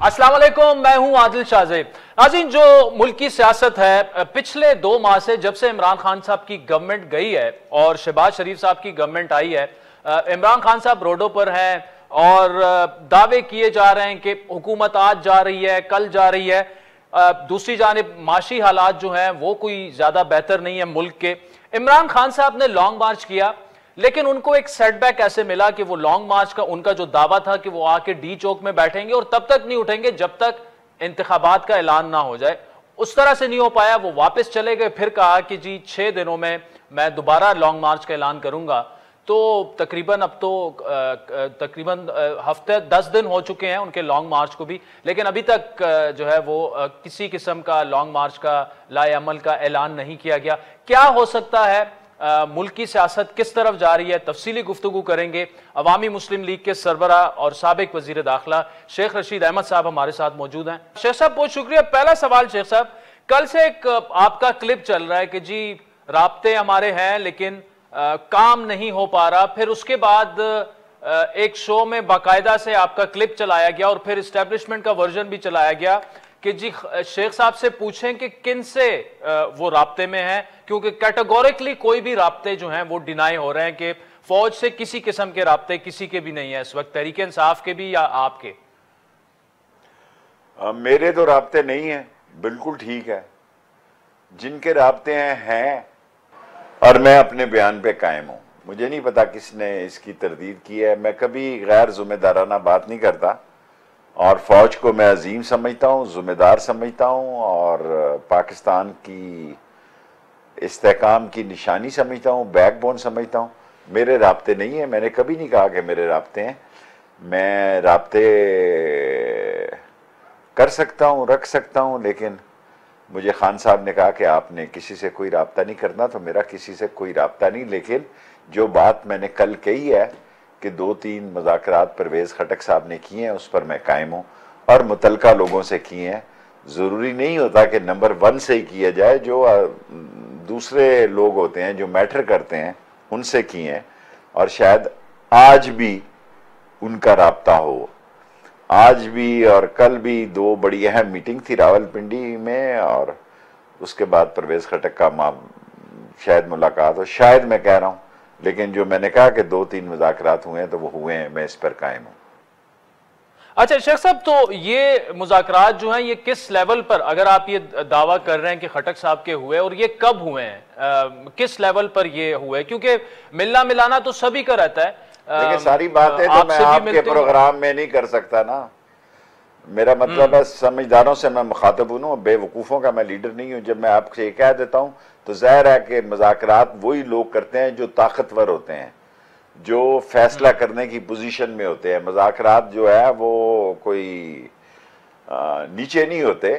अस्सलाम वालेकुम, मैं हूं आदिल शाहजेब। नाज़रीन, जो मुल्क की सियासत है पिछले 2 माह से जब से इमरान खान साहब की गवर्नमेंट गई है और शहबाज शरीफ साहब की गवर्नमेंट आई है, इमरान खान साहब रोडों पर हैं और दावे किए जा रहे हैं कि हुकूमत आज जा रही है, कल जा रही है। दूसरी जानिब माशी हालात जो हैं वो कोई ज्यादा बेहतर नहीं है मुल्क के। इमरान खान साहब ने लॉन्ग मार्च किया, लेकिन उनको एक सेटबैक ऐसे मिला कि वो लॉन्ग मार्च का उनका जो दावा था कि वो आके डी चौक में बैठेंगे और तब तक नहीं उठेंगे जब तक इंतखाबात का ऐलान ना हो जाए, उस तरह से नहीं हो पाया। वो वापस चले गए, फिर कहा कि जी 6 दिनों में मैं दोबारा लॉन्ग मार्च का ऐलान करूंगा। तो तकरीबन अब तो तकरीबन हफ्ते 10 दिन हो चुके हैं उनके लॉन्ग मार्च को भी, लेकिन अभी तक जो है वो किसी किस्म का लॉन्ग मार्च का लाए अमल का ऐलान नहीं किया गया। क्या हो सकता है, मुल्क की सियासत किस तरफ जा रही है, तफसीली गुफ्तगू करेंगे। अवामी मुस्लिम लीग के सरबरा और साबिक वजीर दाखिला शेख रशीद अहमद साहब हमारे साथ मौजूद हैं। शेख साहब बहुत शुक्रिया। पहला सवाल शेख साहब, कल से एक आपका क्लिप चल रहा है कि जी राब्ते हमारे हैं लेकिन काम नहीं हो पा रहा। फिर उसके बाद एक शो में बाकायदा से आपका क्लिप चलाया गया और फिर इस्टेब्लिशमेंट का वर्जन भी चलाया गया कि जी शेख साहब से पूछें कि किन से वो राब्ते में हैं, क्योंकि कैटेगोरिकली कोई भी राब्ते जो हैं वो डिनाई हो रहे हैं कि फौज से किसी किस्म के राब्ते किसी के भी नहीं है इस वक्त, तहरीक इंसाफ के भी या आपके। मेरे तो राब्ते नहीं है, बिल्कुल ठीक है। जिनके राब्ते हैं और मैं अपने बयान पे कायम हूं। मुझे नहीं पता किसने इसकी तरदीद की है। मैं कभी गैर जिम्मेदाराना बात नहीं करता और फौज को मैं अजीम समझता हूँ, जिम्मेदार समझता हूँ और पाकिस्तान की इस्तेहकाम की निशानी समझता हूँ, बैकबोन समझता हूँ। मेरे राब्ते नहीं है, मैंने कभी नहीं कहा कि मेरे राब्ते हैं। मैं राब्ते कर सकता हूँ, रख सकता हूँ, लेकिन मुझे खान साहब ने कहा कि आपने किसी से कोई राब्ता नहीं करना, तो मेरा किसी से कोई राब्ता नहीं। लेकिन जो बात मैंने कल कही है कि 2-3 मुज़ाकरात परवेज़ खटक साहब ने किए हैं, उस पर मैं कायम हूँ और मुतलका लोगों से किए हैं। ज़रूरी नहीं होता कि नंबर 1 से ही किया जाए, जो दूसरे लोग होते हैं जो मैटर करते हैं उनसे किए हैं और शायद आज भी उनका राब्ता हो। आज भी और कल भी 2 बड़ी अहम मीटिंग थी रावलपिंडी में और उसके बाद परवेज़ खटक का शायद मुलाकात हो, शायद मैं कह रहा हूँ, लेकिन जो मैंने कहा कि 2-3 मुज़ाकरात हुए हैं तो वो हुए हैं, मैं इस पर कायम हूँ। अच्छा शेख साहब, तो ये मुज़ाकरात जो हैं ये किस लेवल पर, अगर आप ये दावा कर रहे हैं कि खटक साहब के हुए, और ये कब हुए हैं, किस लेवल पर ये हुए? क्योंकि मिलना मिलाना तो सभी का रहता है, लेकिन सारी बातें तो मैं आपके प्रोग्राम में नहीं कर सकता ना। मेरा मतलब है समझदारों से मैं मुखातब हूँ, बेवकूफ़ों का मैं लीडर नहीं हूँ। जब मैं आपसे ये कह देता हूँ तो ज़ाहिर है कि मुज़ाकरात वही लोग करते हैं जो ताकतवर होते हैं, जो फैसला करने की पोजीशन में होते हैं। मुज़ाकरात जो है वो कोई नीचे नहीं होते।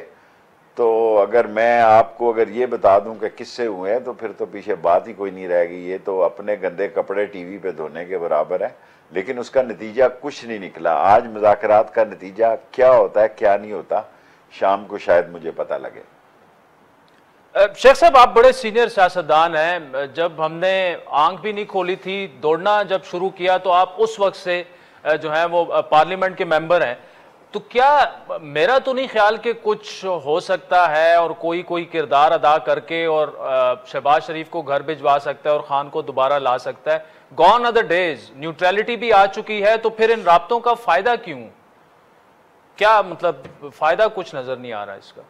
तो अगर मैं आपको अगर ये बता दूं कि किससे हुए हैं तो फिर तो पीछे बात ही कोई नहीं रहेगी। ये तो अपने गंदे कपड़े टीवी पे धोने के बराबर है, लेकिन उसका नतीजा कुछ नहीं निकला। आज मुज़ाकरात का नतीजा क्या होता है क्या नहीं होता, शाम को शायद मुझे पता लगे। शेख साहब, आप बड़े सीनियर सियासतदान हैं। जब हमने आंख भी नहीं खोली थी, दौड़ना जब शुरू किया, तो आप उस वक्त से जो है वो पार्लियामेंट के मेंबर हैं। तो क्या मेरा तो नहीं ख्याल कि कुछ हो सकता है और कोई किरदार अदा करके और शहबाज शरीफ को घर भिजवा सकता है और खान को दोबारा ला सकता है? Gone are the days, neutrality भी आ चुकी है, तो फिर इन राब्तों का फायदा क्यों? क्या मतलब फायदा कुछ नजर नहीं आ रहा इसका?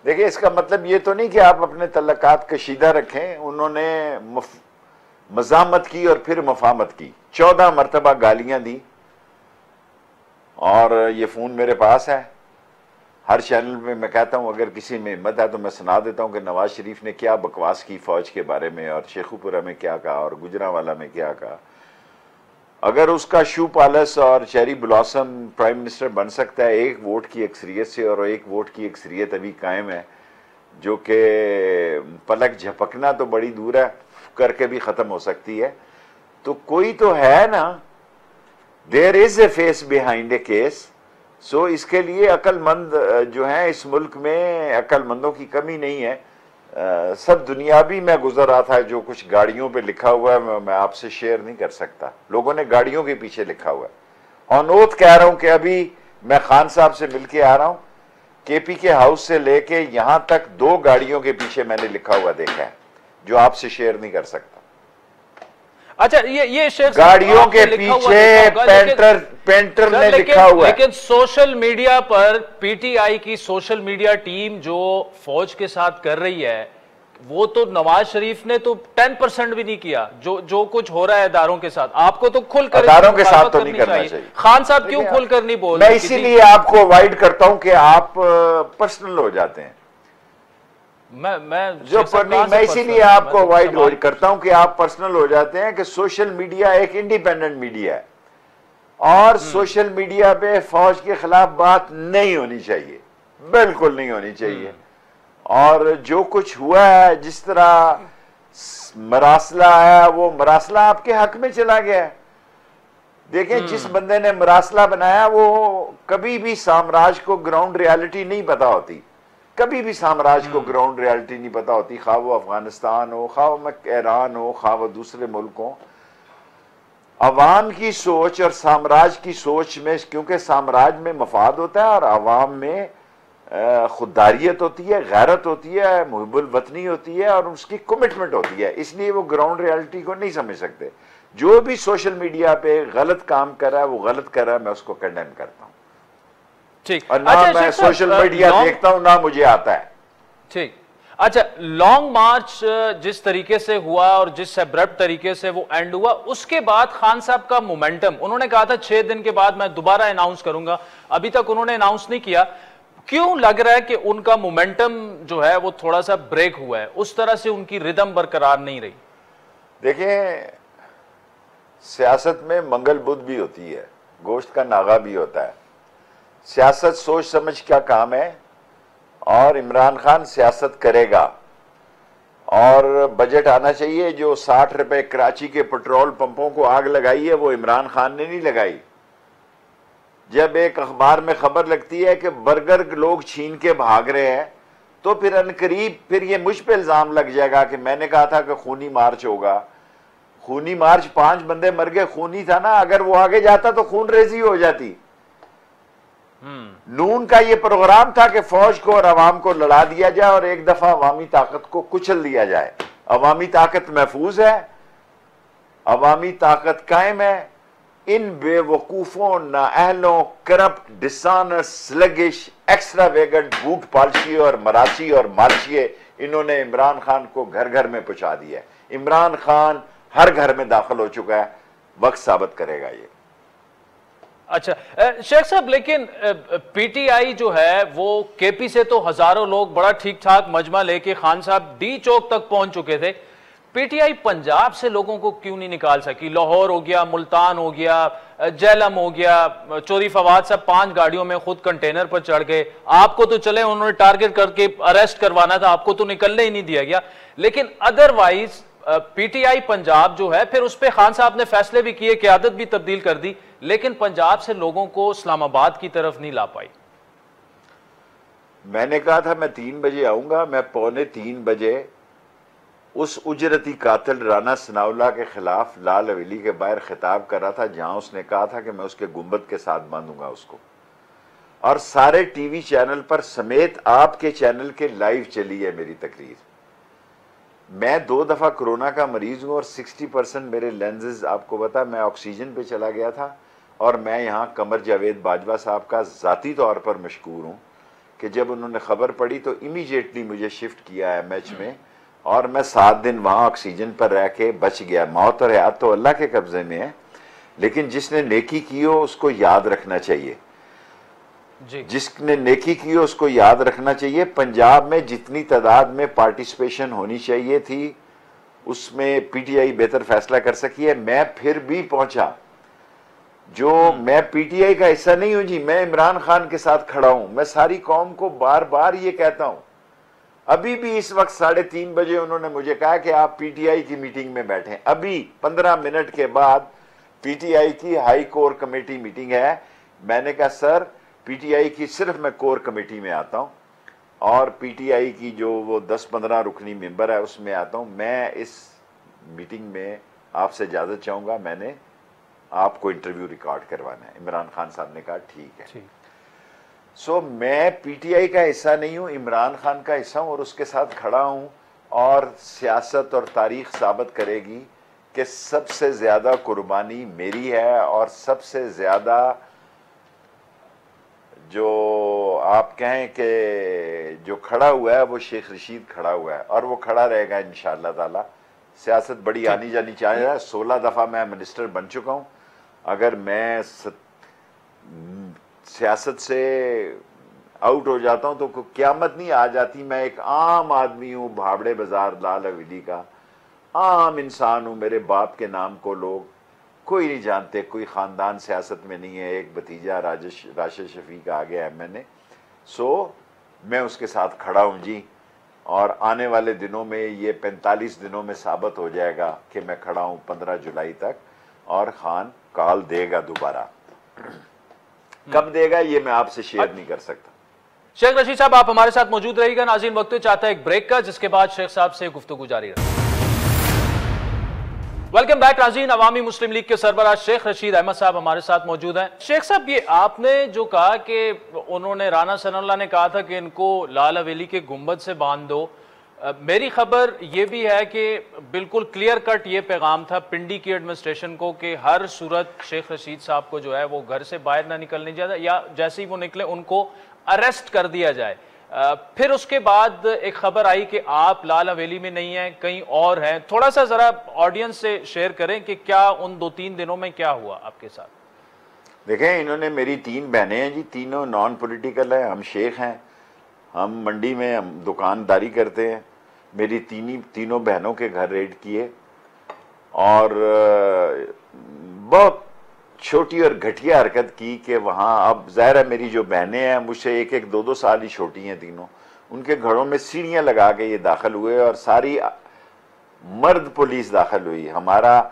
देखिए, इसका मतलब ये तो नहीं कि आप अपने तल्लकात कशीदा रखें। उन्होंने मज़ामत की और फिर मफामत की, 14 मरतबा गालियां दी और ये फ़ोन मेरे पास है। हर चैनल में मैं कहता हूँ, अगर किसी में हिम्मत है तो मैं सुना देता हूँ कि नवाज शरीफ ने क्या बकवास की फ़ौज के बारे में और शेखुपुरा में क्या कहा और गुजरांवाला में क्या कहा। अगर उसका शू पैलेस और चेरी ब्लॉसम प्राइम मिनिस्टर बन सकता है 1 वोट की अक्सरियत से, और 1 वोट की अक्सरियत अभी कायम है, जो कि पलक झपकना तो बड़ी दूर है, करके भी ख़त्म हो सकती है, तो कोई तो है ना। There is a face behind a case. So इसके लिए अक्लमंद जो है इस मुल्क में, अक्लमंदों की कमी नहीं है। सब दुनियावी में गुजर रहा था, जो कुछ गाड़ियों पे लिखा हुआ है मैं आपसे शेयर नहीं कर सकता। लोगों ने गाड़ियों के पीछे लिखा हुआ है। ऑन ओथ कह रहा हूं कि अभी मैं खान साहब से मिलके आ रहा हूं, केपी के हाउस से लेके यहां तक 2 गाड़ियों के पीछे मैंने लिखा हुआ देखा है, जो आपसे शेयर नहीं कर सकता। अच्छा, ये शेख गाड़ियों के पीछे पेंटर ने लिखा हुआ है। लेकिन सोशल मीडिया पर पीटीआई की सोशल मीडिया टीम जो फौज के साथ कर रही है, वो तो नवाज शरीफ ने तो 10% भी नहीं किया। जो कुछ हो रहा है इदारों के साथ, आपको तो खुलकर इदारों के साथ तो नहीं करना चाहिए। खान साहब क्यों खुलकर नहीं बोल रहे? मैं इसीलिए आपको अवॉइड करता हूं कि आप पर्सनल हो जाते हैं। मैं इसीलिए आपको अवॉइड करता हूं कि आप पर्सनल हो जाते हैं कि सोशल मीडिया एक इंडिपेंडेंट मीडिया है और सोशल मीडिया पे फौज के खिलाफ बात नहीं होनी चाहिए, बिल्कुल नहीं होनी चाहिए। और जो कुछ हुआ है, जिस तरह मरासला है, वो मरासला आपके हक में चला गया है। देखें, जिस बंदे ने मरासला बनाया वो कभी भी साम्राज्य को ग्राउंड रियलिटी नहीं पता होती, कभी भी साम्राज्य को ग्राउंड रियलिटी नहीं पता होती, खा वो अफगानिस्तान हो, खा वो ईरान हो, खा वो दूसरे मुल्क हो। अवाम की सोच और साम्राज्य की सोच में, क्योंकि साम्राज्य में मफाद होता है और अवाम में खुददारियत होती है, गैरत होती है, मुहिब्बुल वतनी होती है और उसकी कमिटमेंट होती है, इसलिए वो ग्राउंड रियलिटी को नहीं समझ सकते। जो भी सोशल मीडिया पे गलत काम कर रहा है, वो गलत कर रहा है, मैं उसको कंडेम करता हूं। ठीक। और ना मैं सोशल मीडिया देखता हूं, ना मुझे आता है। ठीक। अच्छा, लॉन्ग मार्च जिस तरीके से हुआ और जिस एब्रप्ट तरीके से वो एंड हुआ, उसके बाद खान साहब का मोमेंटम, उन्होंने कहा था 6 दिन के बाद मैं दोबारा अनाउंस करूंगा, अभी तक उन्होंने अनाउंस नहीं किया। क्यों लग रहा है कि उनका मोमेंटम जो है वो थोड़ा सा ब्रेक हुआ है, उस तरह से उनकी रिदम बरकरार नहीं रही? देखिए, सियासत में मंगल बुध भी होती है, गोश्त का नागा भी होता है। सियासत सोच समझ क्या काम है और इमरान खान सियासत करेगा। और बजट आना चाहिए। जो 60 रुपए कराची के पेट्रोल पंपों को आग लगाई है, वो इमरान खान ने नहीं लगाई। जब एक अखबार में खबर लगती है कि बर्गर लोग छीन के भाग रहे हैं, तो फिर अनकरीब फिर ये मुझ पे इल्जाम लग जाएगा कि मैंने कहा था कि खूनी मार्च होगा। खूनी मार्च, 5 बंदे मर गए, खूनी था ना। अगर वो आगे जाता तो खून रेजी हो जाती। नून का ये प्रोग्राम था कि फौज को और अवाम को लड़ा दिया जाए और एक दफा अवामी ताकत को कुचल दिया जाए। अवामी ताकत महफूज है, अवामी ताकत कायम है। इन बेवकूफों, नाअहलों, करप्ट, डिसऑनेस्ट, स्लगिश, एक्स्ट्रावेगेंट, बूट पालशी और मराची और मालशिए, इन्होंने इमरान खान को घर घर में पहुंचा दिया। इमरान खान हर घर में दाखिल हो चुका है, वक्त साबित करेगा ये। अच्छा शेख साहब, लेकिन पीटीआई जो है वो केपी से तो हजारों लोग बड़ा ठीक ठाक मजमा लेके खान साहब डी चौक तक पहुंच चुके थे। पीटीआई पंजाब से लोगों को क्यों नहीं निकाल सकी? लाहौर हो गया, मुल्तान हो गया, जेलम हो गया, चोरी फवाद साहब 5 गाड़ियों में खुद कंटेनर पर चढ़ गए। आपको तो चले उन्होंने टारगेट करके अरेस्ट करवाना था, आपको तो निकलने ही नहीं दिया गया। लेकिन अदरवाइज पीटीआई पंजाब जो है, फिर उस पर खान साहब ने फैसले भी किए, क़यादत भी तब्दील कर दी, लेकिन पंजाब से लोगों को इस्लामाबाद की तरफ नहीं ला पाई। मैंने कहा था मैं 3 बजे आऊंगा। मैं 2:45 बजे उस उजरती कातिल राना सनाउल्लाह के खिलाफ लाल हवेली के बाहर खिताब कर रहा था, जहां उसने कहा था कि मैं उसके गुंबद के साथ बांधूंगा उसको। और सारे टीवी चैनल पर समेत आपके चैनल के लाइव चली है मेरी तकरीर। मैं 2 दफा कोरोना का मरीज हूं और 60% मेरे लेंसेज, आपको पता, मैं ऑक्सीजन पे चला गया था। और मैं यहां कमर जावेद बाजवा साहब का जाती तौर पर मशकूर हूं कि जब उन्होंने खबर पड़ी तो इमीडिएटली मुझे शिफ्ट किया एमएच में, और मैं 7 दिन वहां ऑक्सीजन पर रह के बच गया। मौत और हयात तो अल्लाह के कब्जे में है, लेकिन जिसने नेकी की हो उसको याद रखना चाहिए जी। जिसने नेकी की हो उसको याद रखना चाहिए। पंजाब में जितनी तादाद में पार्टिसिपेशन होनी चाहिए थी, उसमें पीटीआई बेहतर फैसला कर सकी है। मैं फिर भी पहुंचा। जो मैं पीटीआई का हिस्सा नहीं हूं जी, मैं इमरान खान के साथ खड़ा हूं। मैं सारी कौम को बार बार ये कहता हूं। अभी भी इस वक्त 3:30 बजे उन्होंने मुझे कहा कि आप पीटीआई की मीटिंग में बैठे। अभी 15 मिनट के बाद पीटीआई की हाई कोर कमेटी मीटिंग है। मैंने कहा सर, पीटीआई की सिर्फ मैं कोर कमेटी में आता हूं और पीटीआई की जो वो 10-15 रुकनी मेंबर है उसमें आता हूं। मैं इस मीटिंग में आपसे इजाजत चाहूंगा, मैंने आपको इंटरव्यू रिकॉर्ड करवाना है। इमरान खान साहब ने कहा ठीक है। सो मैं पीटीआई का हिस्सा नहीं हूं, इमरान खान का हिस्सा हूं और उसके साथ खड़ा हूं। और सियासत और तारीख साबित करेगी कि सबसे ज्यादा कुर्बानी मेरी है और सबसे ज्यादा जो आप कहें कि जो खड़ा हुआ है वो शेख रशीद खड़ा हुआ है और वो खड़ा रहेगा इंशाअल्लाह ताला। सियासत बड़ी आनी जानी चाहिए। 16 दफा मैं मिनिस्टर बन चुका हूं। अगर मैं सियासत से आउट हो जाता हूं तो क़यामत नहीं आ जाती। मैं एक आम आदमी हूं, भावड़े बाजार लाल हवेली का आम इंसान हूं। मेरे बाप के नाम को लोग कोई नहीं जानते, कोई ख़ानदान सियासत में नहीं है। एक भतीजा राशिद शफीक आ गया MNA। सो मैं उसके साथ खड़ा हूं जी। और आने वाले दिनों में ये 45 दिनों में साबित हो जाएगा कि मैं खड़ा हूं 15 जुलाई तक। और खान कॉल देगा दोबारा, कब देगा ये मैं आपसे शेयर नहीं कर सकता। शेख रशीद साहब आप हमारे साथ मौजूद रहिएगा। नाज़रीन वक्त चाहता है एक ब्रेक का, जिसके बाद शेख साहब से गुफ्तगू जारी रहे। वेलकम बैक नाज़रीन। अवामी मुस्लिम लीग के सरबराह शेख रशीद अहमद साहब हमारे साथ मौजूद हैं। शेख साहब, ये आपने जो कहा कि उन्होंने राना सनाउल्लाह ने कहा था कि इनको लाल हवेली के गुंबद से बांध दो, मेरी खबर ये भी है कि बिल्कुल क्लियर कट ये पैगाम था पिंडी की एडमिनिस्ट्रेशन को कि हर सूरत शेख रशीद साहब को जो है वो घर से बाहर ना निकलने जाए या जैसे ही वो निकले उनको अरेस्ट कर दिया जाए। फिर उसके बाद एक खबर आई कि आप लाल हवेली में नहीं हैं, कहीं और हैं। थोड़ा सा जरा ऑडियंस से शेयर करें कि क्या उन 2-3 दिनों में क्या हुआ आपके साथ। देखें, इन्होंने मेरी 3 बहनें हैं जी, तीनों नॉन पॉलिटिकल है। हम शेख हैं, हम मंडी में हम दुकानदारी करते हैं। मेरी तीनों बहनों के घर रेड किए और बहुत छोटी और घटिया हरकत की कि वहाँ, अब जाहिर है मेरी जो बहनें हैं मुझसे 1-1, 2-2 साल ही छोटी हैं तीनों, उनके घरों में सीढ़ियाँ लगा के ये दाखिल हुए और सारी मर्द पुलिस दाखिल हुई। हमारा,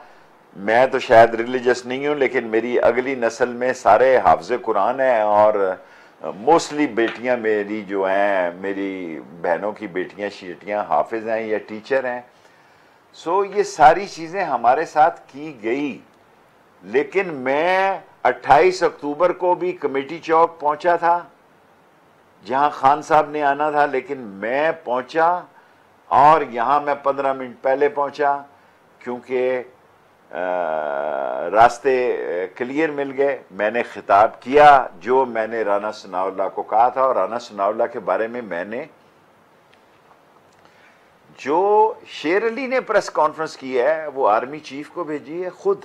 मैं तो शायद रिलीजियस नहीं हूँ लेकिन मेरी अगली नस्ल में सारे हाफिज़ कुरान हैं और मोस्टली बेटियां मेरी जो हैं, मेरी बहनों की बेटियां शीटियां हाफिज हैं या टीचर हैं। सो ये सारी चीज़ें हमारे साथ की गई। लेकिन मैं 28 अक्टूबर को भी कमेटी चौक पहुंचा था जहां खान साहब ने आना था, लेकिन मैं पहुंचा और यहां मैं 15 मिनट पहले पहुंचा क्योंकि रास्ते क्लियर मिल गए। मैंने खिताब किया जो मैंने राना सनाउल्लाह को कहा था और राना सनाउल्लाह के बारे में मैंने जो शेर अली ने प्रेस कॉन्फ्रेंस की है वो आर्मी चीफ को भेजी है खुद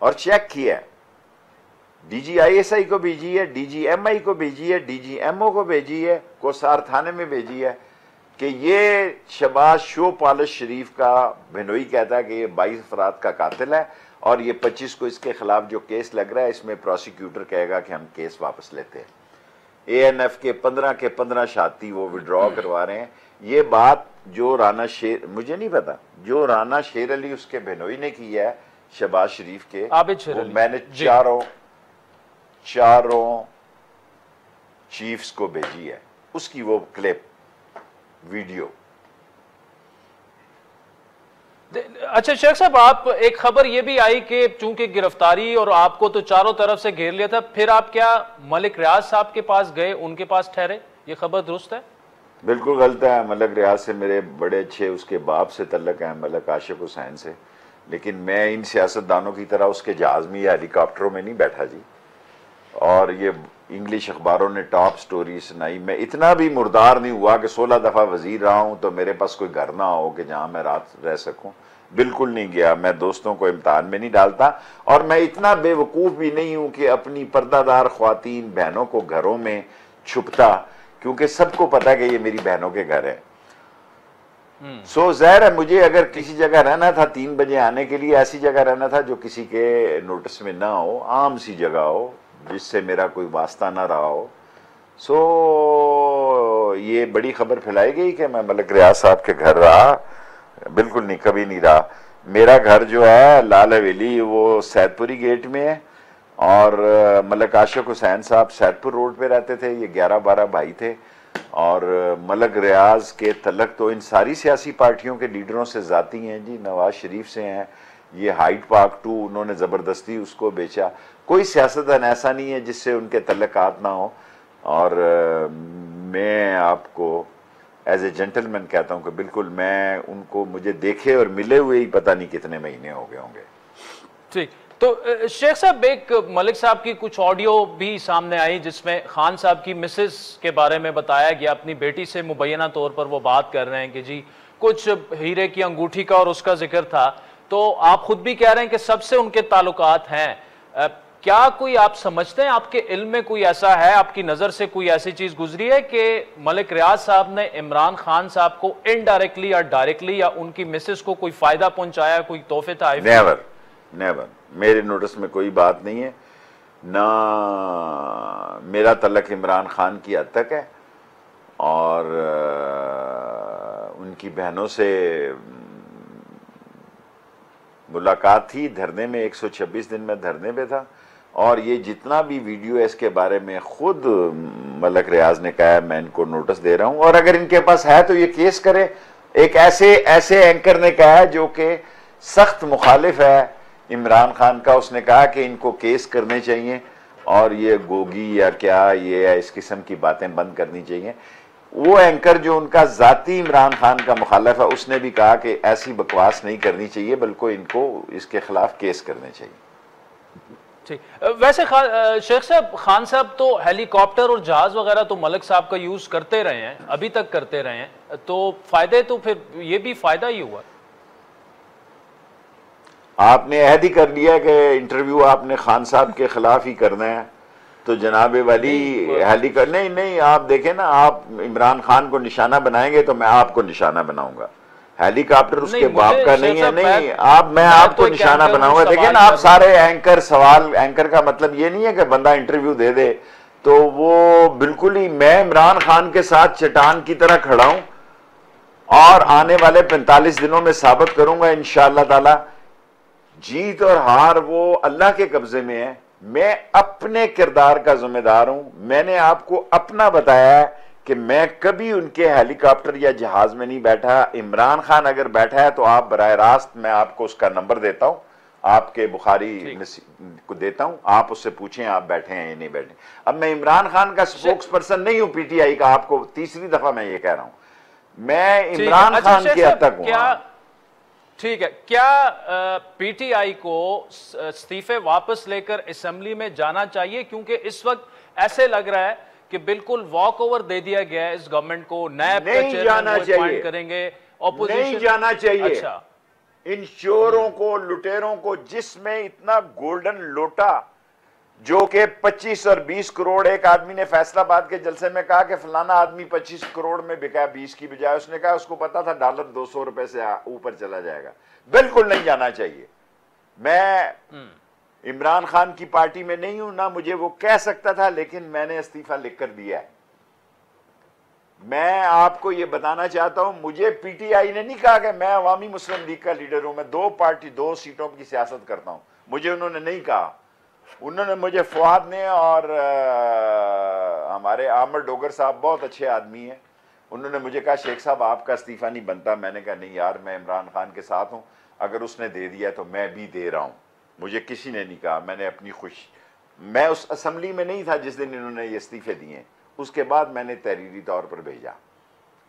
और चेक किया है। DGISI को भेजी है, DGMI को भेजी है, DGMO को भेजी है, कोसार थाने में भेजी है कि ये शहबाज शो पॉलिश शरीफ का बिनोई कहता है कि ये 22 अफराद का कातिल है और ये 25 को इसके खिलाफ जो केस लग रहा है इसमें प्रोसिक्यूटर कहेगा कि हम केस वापस लेते हैं। ANF के 15 शाती वो विड्रॉ करवा रहे हैं। ये बात जो राना शेर, मुझे नहीं पता, जो राना शेर अली उसके बिनोई ने की है शहबाज शरीफ के, वो मैंने चारों चीफ्स को भेजी है, उसकी वो क्लिप वीडियो। अच्छा शेख साहब, आप एक खबर ये भी आई कि चूंकि गिरफ्तारी और आपको तो चारों तरफ से घेर लिया था, फिर आप क्या मलिक रियाज साहब के पास गए, उनके पास ठहरे, ये खबर दुरुस्त है? बिल्कुल गलत है। मलिक रियाज से मेरे बड़े अच्छे उसके बाप से तल्लक है, मलिक आशिक हुसैन से, लेकिन मैं इन सियासतदानों की तरह उसके जहाज में या हेलीकॉप्टरों में नहीं बैठा जी। और ये इंग्लिश अखबारों ने टॉप स्टोरी सुनाई। मैं इतना भी मुर्दार नहीं हुआ कि 16 दफ़ा वजीर रहा हूं तो मेरे पास कोई घर ना हो कि जहां मैं रात रह सकूं। बिल्कुल नहीं गया। मैं दोस्तों को इम्तिहान में नहीं डालता और मैं इतना बेवकूफ़ भी नहीं हूं कि अपनी पर्दादार ख्वातीन बहनों को घरों में छुपता, क्योंकि सबको पता कि ये मेरी बहनों के घर है। सो ज़ाहिर है मुझे अगर किसी जगह रहना था 3 बजे आने के लिए, ऐसी जगह रहना था जो किसी के नोटिस में ना हो, आम सी जगह हो जिससे मेरा कोई वास्ता ना रहा हो। सो ये बड़ी खबर फैलाई गई कि मैं मलिक रियाज साहब के घर रहा, बिल्कुल नहीं, कभी नहीं रहा। मेरा घर जो है लाल हवेली वो सैदपुरी गेट में है और मलिक आशिक हुसैन साहब सैदपुर रोड पे रहते थे। ये 11-12 भाई थे और मलिक रियाज के तलक तो इन सारी सियासी पार्टियों के लीडरों से जाती हैं जी। नवाज शरीफ से हैं, ये हाइड पार्क 2 उन्होंने ज़बरदस्ती उसको बेचा। कोई सियासतदान ऐसा नहीं है जिससे उनके तल्लुकात ना हो। और मैं आपको एज ए जेंटलमैन कहता हूं कि बिल्कुल मैं उनको, मुझे देखे और मिले हुए ही पता नहीं कितने महीने हो गए होंगे। ठीक, तो शेख साहब, एक मलिक साहब की कुछ ऑडियो भी सामने आई जिसमें खान साहब की मिसेस के बारे में बताया गया, अपनी बेटी से मुबैना तौर पर वो बात कर रहे हैं कि जी कुछ हीरे की अंगूठी का और उसका जिक्र था। तो आप खुद भी कह रहे हैं कि सबसे उनके ताल्लुकात हैं। क्या कोई आप समझते हैं, आपके इल्म में कोई ऐसा है, आपकी नज़र से कोई ऐसी चीज़ गुजरी है कि मलिक रियाज साहब ने इमरान खान साहब को इनडायरेक्टली या डायरेक्टली या उनकी मिसेस को कोई फ़ायदा पहुंचाया, कोई तोहफे तोहफे? नेवर, नेवर, मेरे नोटिस में कोई बात नहीं है। ना मेरा तल्लक इमरान खान की हद तक है और उनकी बहनों से मुलाकात थी धरने में, 126 दिन में धरने पे था। और ये जितना भी वीडियो है इसके बारे में खुद मलिक रियाज ने कहा है, मैं इनको नोटिस दे रहा हूं और अगर इनके पास है तो ये केस करे। एक ऐसे एंकर ने कहा है जो कि सख्त मुखालिफ है इमरान खान का, उसने कहा कि इनको केस करने चाहिए और ये गोगी या क्या ये है इस किस्म की बातें बंद करनी चाहिए। वो एंकर जो उनका जाती इमरान खान का मुखालिफ है उसने भी कहा कि ऐसी बकवास नहीं करनी चाहिए बल्कि इनको इसके खिलाफ केस करने चाहिए। ठीक, वैसे शेख साहब, खान साहब तो हेलीकॉप्टर और जहाज वगैरह तो मलिक साहब का यूज करते रहे हैं, अभी तक करते रहे हैं, तो फायदे तो फिर ये भी फायदा ही हुआ। आपने अहद ही कर लिया कि इंटरव्यू आपने खान साहब के खिलाफ ही करना है, तो जनाबे वाली हेलीकॉप्टर नहीं, आप देखें ना, आप इमरान खान को निशाना बनाएंगे तो मैं आपको निशाना बनाऊंगा। हेलीकॉप्टर उसके बाप का नहीं है, नहीं मैं आपको निशाना बनाऊंगा। देखिए ना, आप सारे एंकर सवाल, एंकर का मतलब ये नहीं है कि बंदा इंटरव्यू दे दे तो वो बिल्कुल ही, मैं इमरान खान के साथ चट्टान की तरह खड़ा हूं और आने वाले 45 दिनों में साबित करूंगा इंशाअल्लाह ताला। जीत और हार वो अल्लाह के कब्जे में है, मैं अपने किरदार का जिम्मेदार हूं। मैंने आपको अपना बताया है कि मैं कभी उनके हेलीकॉप्टर या जहाज में नहीं बैठा। इमरान खान अगर बैठा है तो आप बराह रास्त, मैं आपको उसका नंबर देता हूं, आपके बुखारी को देता हूं, आप उससे पूछें आप बैठे हैं या नहीं बैठे। अब मैं इमरान खान का स्पोक्स पर्सन नहीं हूं पीटीआई का, आपको तीसरी दफा मैं ये कह रहा हूं, मैं इमरान खान के हद तक हूं। ठीक है, क्या पीटीआई को इस्तीफे वापस लेकर असेंबली में जाना चाहिए? क्योंकि इस वक्त ऐसे लग रहा है कि बिल्कुल वॉक ओवर दे दिया गया है इस गवर्नमेंट को, नैब का चेयरमैन अपॉइंट करेंगे, ऑपोजिशन नहीं जाना चाहिए। अच्छा, इन चोरों को, लुटेरों को, जिसमें इतना गोल्डन लोटा जो कि 25 और 20 करोड़, एक आदमी ने फैसलाबाद के जलसे में कहा कि फलाना आदमी 25 करोड़ में बिका 20 की बजाय, उसने कहा उसको पता था डॉलर 200 रुपए से ऊपर चला जाएगा। बिल्कुल नहीं जाना चाहिए। मैं इमरान खान की पार्टी में नहीं हूं, ना मुझे वो कह सकता था, लेकिन मैंने इस्तीफा लिखकर दिया है। मैं आपको ये बताना चाहता हूं, मुझे पीटीआई ने नहीं कहा कि मैं अवामी मुस्लिम लीग का लीडर हूं, मैं 2 सीटों की सियासत करता हूं, मुझे उन्होंने नहीं कहा। उन्होंने मुझे फवाद ने और हमारे आमिर डोगर साहब बहुत अच्छे आदमी हैं, उन्होंने मुझे कहा शेख साहब आपका इस्तीफा नहीं बनता। मैंने कहा नहीं यार, मैं इमरान खान के साथ हूं, अगर उसने दे दिया तो मैं भी दे रहा हूं, मुझे किसी ने नहीं कहा। मैंने अपनी खुशी, मैं उस असेंबली में नहीं था जिस दिन इन्होंने ये इस्तीफे दिए, उसके बाद मैंने तहरीरी तौर पर भेजा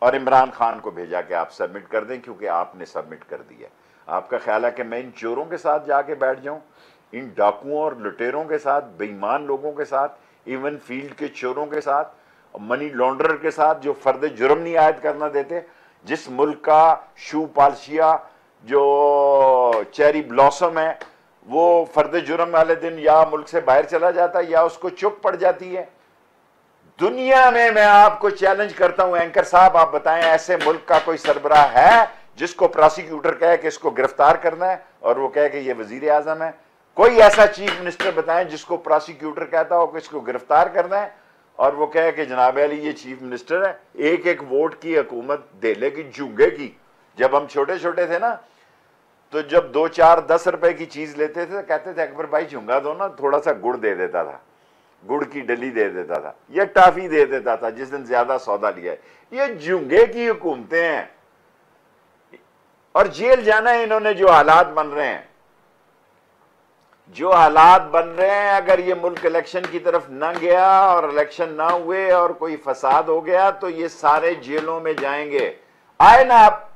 और इमरान खान को भेजा कि आप सबमिट कर दें, क्योंकि आपने सबमिट कर दिया। आपका ख्याल है कि मैं इन चोरों के साथ जाके बैठ जाऊं, इन डाकुओं और लुटेरों के साथ, बेईमान लोगों के साथ, इवन फील्ड के चोरों के साथ, मनी लॉन्ड्रर के साथ जो फर्द जुर्म नहीं आयद करना देते, जिस मुल्क का शू पालशिया जो चेरी ब्लॉसम है वो फर्द जुर्म वाले दिन या मुल्क से बाहर चला जाता है या उसको चुप पड़ जाती है। दुनिया में मैं आपको चैलेंज करता हूं, एंकर साहब आप बताएं, ऐसे मुल्क का कोई सरबराह है जिसको प्रोसिक्यूटर कहे कि इसको गिरफ्तार करना है और वो कहे कि ये वजीर आजम है? कोई ऐसा चीफ मिनिस्टर बताएं जिसको प्रोसिक्यूटर कहता हो कि इसको गिरफ्तार करना है और वो कहे कि जनाब अली ये चीफ मिनिस्टर है? एक एक वोट की हुकूमत देले की झुंगे की। जब हम छोटे छोटे थे ना, तो जब 2, 4, 10 रुपए की चीज लेते थे तो कहते थे अकबर भाई झुंगा दो ना, थोड़ा सा गुड़ दे देता था, गुड़ की डली दे देता था या टाफी दे देता था जिस दिन ज्यादा सौदा लिया है। ये झुंगे की हुकूमतें हैं और जेल जाना है इन्होंने जो हालात बन रहे हैं। जो हालात बन रहे हैं, अगर ये मुल्क इलेक्शन की तरफ ना गया और इलेक्शन ना हुए और कोई फसाद हो गया तो ये सारे जेलों में जाएंगे। आए ना आप,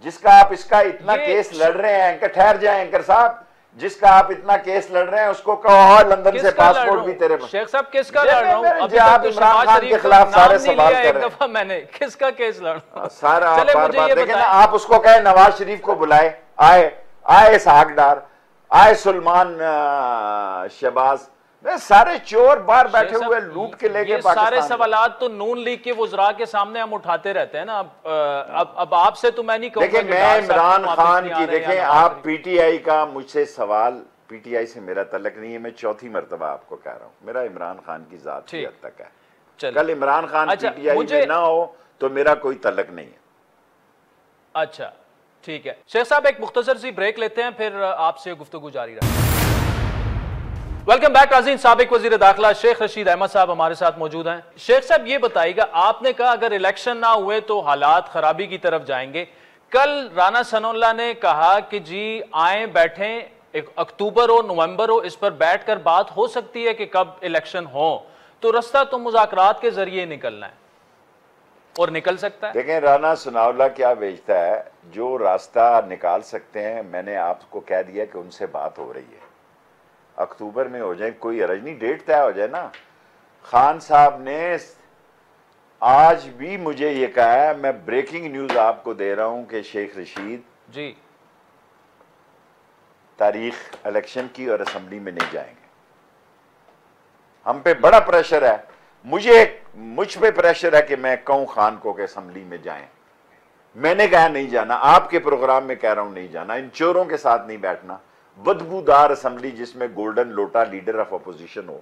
जिसका आप इसका इतना केस लड़ रहे हैं, एंकर ठहर जाए एंकर साहब, जिसका आप इतना केस लड़ रहे हैं उसको कहो लंदन से पासपोर्ट भी तेरे पास। शेख साहब किसका लड़ रहा हूं? अभी आप इमरान खान के खिलाफ सारे सवाल कर रहे हैं। मैंने किसका केस लड़ा? सारा आप बार-बार देखें ना, आप उसको कहे नवाज शरीफ को बुलाए, आए इसहाक डार, आए सुलेमान शहबाज, सारे चोर बाहर बैठे हुए लूट के लेके पाकिस्तान। सारे सवालात तो नून लीग के वुज़रा के सामने हम उठाते रहते हैं ना। अब आपसे तो मैं नहीं कहूंगा। देखिए मैं इमरान खान की, देखें आप पीटीआई का मुझसे सवाल, पीटीआई से मेरा तल्लक नहीं है, मैं चौथी मरतबा आपको कह रहा हूं, मेरा इमरान खान की जात की हद तक है। कल इमरान खान पीटीआई में ना हो तो मेरा कोई तल्लक नहीं है। अच्छा ठीक है शेख साहब, एक मुख्तसर सी ब्रेक लेते हैं, फिर आपसे गुफ्तगू जारी रखें। वेलकम बैक नाज़रीन। साबिक वजीर दाखिला शेख रशीद अहमद साहब हमारे साथ मौजूद हैं। शेख साहब ये बताइएगा, आपने कहा अगर इलेक्शन ना हुए तो हालात खराबी की तरफ जाएंगे। कल राना सनाउल्लाह ने कहा कि जी आए बैठे, एक अक्टूबर हो नवंबर हो, इस पर बैठकर बात हो सकती है कि कब इलेक्शन हो, तो रास्ता तो मुज़ाकरात के जरिए निकलना है और निकल सकता है। देखें राना सनाउल्लाह क्या बेचता है, जो रास्ता निकाल सकते हैं, मैंने आपको कह दिया कि उनसे बात हो रही है, अक्टूबर में हो जाए, कोई हरज नहीं, डेट तय हो जाए ना। खान साहब ने आज भी मुझे ये कहा है, मैं ब्रेकिंग न्यूज आपको दे रहा हूं कि शेख रशीद जी तारीख इलेक्शन की और असेंबली में नहीं जाएंगे। हम पे बड़ा प्रेशर है, मुझ पे प्रेशर है कि मैं कहूं खान को कि असेंबली में जाएं। मैंने कहा नहीं जाना, आपके प्रोग्राम में कह रहा हूं नहीं जाना, इन चोरों के साथ नहीं बैठना। बदबूदार असेंबली जिसमें गोल्डन लोटा लीडर ऑफ अपोजिशन हो,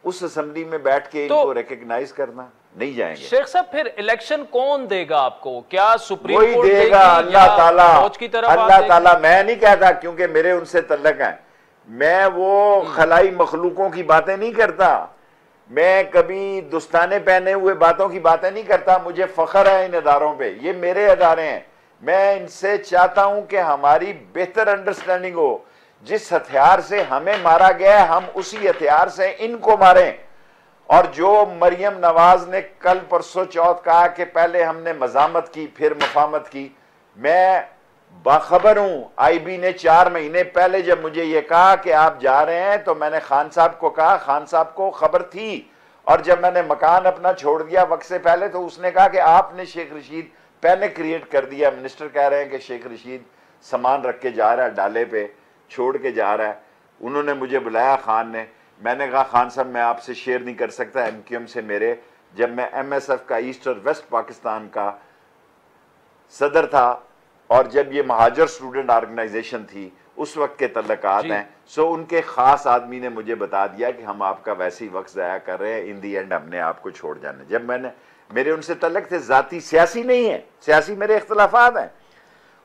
उस असेंबली में बैठ के इनको रिकॉग्नाइज करना, नहीं जाएंगे। शेख साहब फिर इलेक्शन कौन देगा आपको? क्या सुप्रीम कोर्ट देगा? अल्लाह ताला, अल्लाह ताला। मैं नहीं कहता, क्योंकि मेरे उनसे तल्लक है, मैं वो खलाई मखलूकों की बातें नहीं करता, मैं कभी दुस्ताने पहने हुए बातों की बातें नहीं करता। मुझे फख्र है इन अदारों पे, ये मेरे अदारे हैं। मैं इनसे चाहता हूं कि हमारी बेहतर अंडरस्टैंडिंग हो। जिस हथियार से हमें मारा गया है, हम उसी हथियार से इनको मारें। और जो मरियम नवाज ने कल परसों चौथ कहा कि पहले हमने मजामत की फिर मफामत की, मैं बाखबर हूं। आईबी ने 4 महीने पहले जब मुझे यह कहा कि आप जा रहे हैं, तो मैंने खान साहब को कहा, खान साहब को खबर थी। और जब मैंने मकान अपना छोड़ दिया वक्त से पहले, तो उसने कहा कि आपने शेख रशीद पैनिक क्रिएट कर दिया। मिनिस्टर कह रहे हैं कि शेख रशीद सामान रख के जा रहा है, डाले पे छोड़ के जा रहा है। उन्होंने मुझे बुलाया खान ने, मैंने कहा खान साहब मैं आपसे शेयर नहीं कर सकता, एमक्यूएम से मेरे, जब मैं एमएसएफ का ईस्ट और वेस्ट पाकिस्तान का सदर था और जब ये महाजर स्टूडेंट ऑर्गेनाइजेशन थी, उस वक्त के तल्लकात हैं। सो उनके खास आदमी ने मुझे बता दिया कि हम आपका वैसे ही वक्त ज़ाया कर रहे हैं, इन दी एंड हमने आपको छोड़ जाना। जब मैंने, मेरे उनसे तल्लक थे जाती, सियासी नहीं है, सियासी मेरे इख्तलाफात हैं।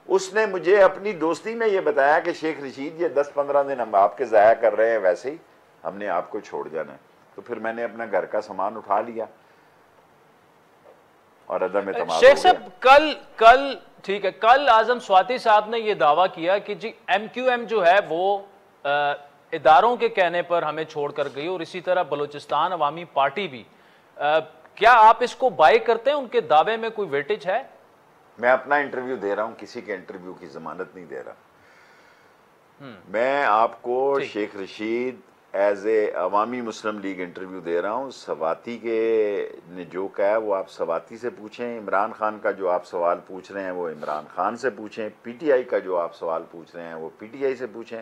उसने मुझे अपनी दोस्ती में ये बताया कि शेख रशीद ये 10-15 दिन हम आपके ज़ाया कर रहे हैं, वैसे ही हमने आपको छोड़ जाना है। तो फिर मैंने अपना घर का सामान उठा लिया और अदम में तमाम। शेख साहब कल ठीक है, कल आजम स्वाति साहब ने यह दावा किया कि जी एमक्यूएम जो है वो इदारों के कहने पर हमें छोड़कर गई, और इसी तरह बलूचिस्तान अवामी पार्टी भी। क्या आप इसको बाय करते हैं? उनके दावे में कोई वेटेज है? मैं अपना इंटरव्यू दे रहा हूं, किसी के इंटरव्यू की जमानत नहीं दे रहा। मैं आपको Sheikh Rashid as a Awami Muslim League interview दे रहा हूं। सवाती के ने जो कहा है वो आप सवाती से पूछें, इमरान खान का जो आप सवाल पूछ रहे हैं वो इमरान खान से पूछें, पीटीआई का जो आप सवाल पूछ रहे हैं वो पीटीआई से पूछें।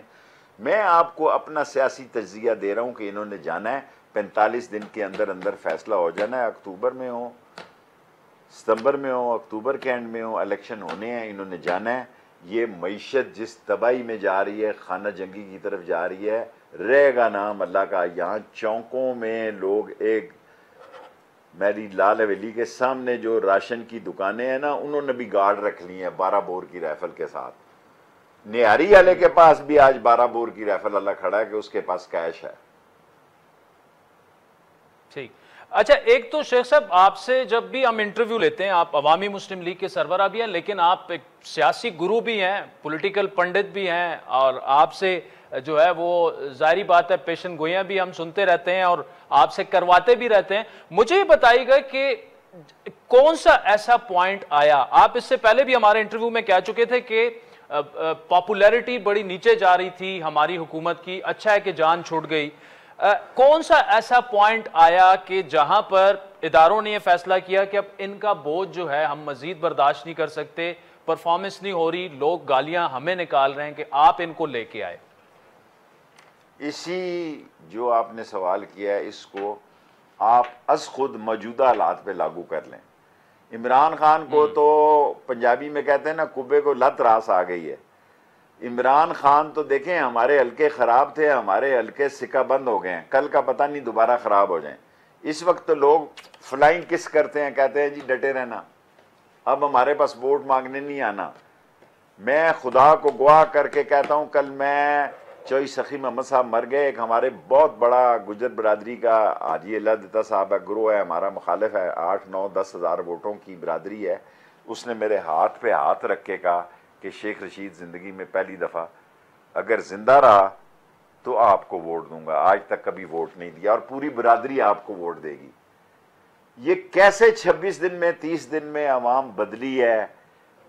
मैं आपको अपना सियासी तज्जिया दे रहा हूं कि इन्होंने जाना है, 45 दिन के अंदर अंदर फैसला हो जाना है। अक्टूबर में हो, सितंबर में हो, अक्टूबर के एंड में हो, इलेक्शन होने हैं, इन्होंने जाना है। ये मईशत जिस तबाही में जा रही है, खाना जंगी की तरफ जा रही है, रहेगा नाम अल्लाह का। यहाँ चौकों में लोग, एक मेरी लाल हवेली के सामने जो राशन की दुकानें हैं ना, उन्होंने भी गार्ड रख ली हैं 12 बोर की राइफल के साथ। निहारी वाले के पास भी आज 12 बोर की राइफल अल्लाह खड़ा है कि उसके पास कैश है। ठीक, अच्छा, एक तो शेख साहब आपसे जब भी हम इंटरव्यू लेते हैं, आप अवामी मुस्लिम लीग के सरबराह भी हैं, लेकिन आप एक सियासी गुरु भी हैं, पॉलिटिकल पंडित भी हैं, और आपसे जो है वो जाहिर बात है पेशन गोइयां भी हम सुनते रहते हैं और आपसे करवाते भी रहते हैं। मुझे ये बताइएगा कि कौन सा ऐसा पॉइंट आया, आप इससे पहले भी हमारे इंटरव्यू में कह चुके थे कि पॉपुलैरिटी बड़ी नीचे जा रही थी हमारी हुकूमत की, अच्छा है कि जान छूट गई। कौन सा ऐसा पॉइंट आया कि जहां पर इदारों ने यह फैसला किया कि अब इनका बोझ जो है हम मजीद बर्दाश्त नहीं कर सकते, परफॉर्मेंस नहीं हो रही, लोग गालियां हमें निकाल रहे हैं, कि आप इनको लेके आए? इसी जो आपने सवाल किया है इसको आप अज खुद मौजूदा हालात पे लागू कर लें। इमरान खान को तो पंजाबी में कहते हैं ना, कुब्बे को लत रास आ गई है। इमरान खान तो देखें, हमारे हल्के खराब थे, हमारे हल्के सिक्का बंद हो गए हैं, कल का पता नहीं दोबारा खराब हो जाएं। इस वक्त तो लोग फ्लाइंग किस करते हैं, कहते हैं जी डटे रहना, अब हमारे पास वोट मांगने नहीं आना। मैं खुदा को गवाह करके कहता हूं, कल मैं चौई सखी मोहम्मद साहब मर गए, एक हमारे बहुत बड़ा गुजर बरादरी का हाजी अल्लाह साहब है, गुरु है, हमारा मुखालिफ है, 8-9-10 हज़ार वोटों की बरादरी है। उसने मेरे हाथ पे हाथ रख के कहा कि शेख रशीद ज़िंदगी में पहली दफ़ा अगर ज़िंदा रहा तो आपको वोट दूंगा, आज तक कभी वोट नहीं दिया और पूरी बरादरी आपको वोट देगी। ये कैसे 26 दिन में 30 दिन में अवाम बदली है,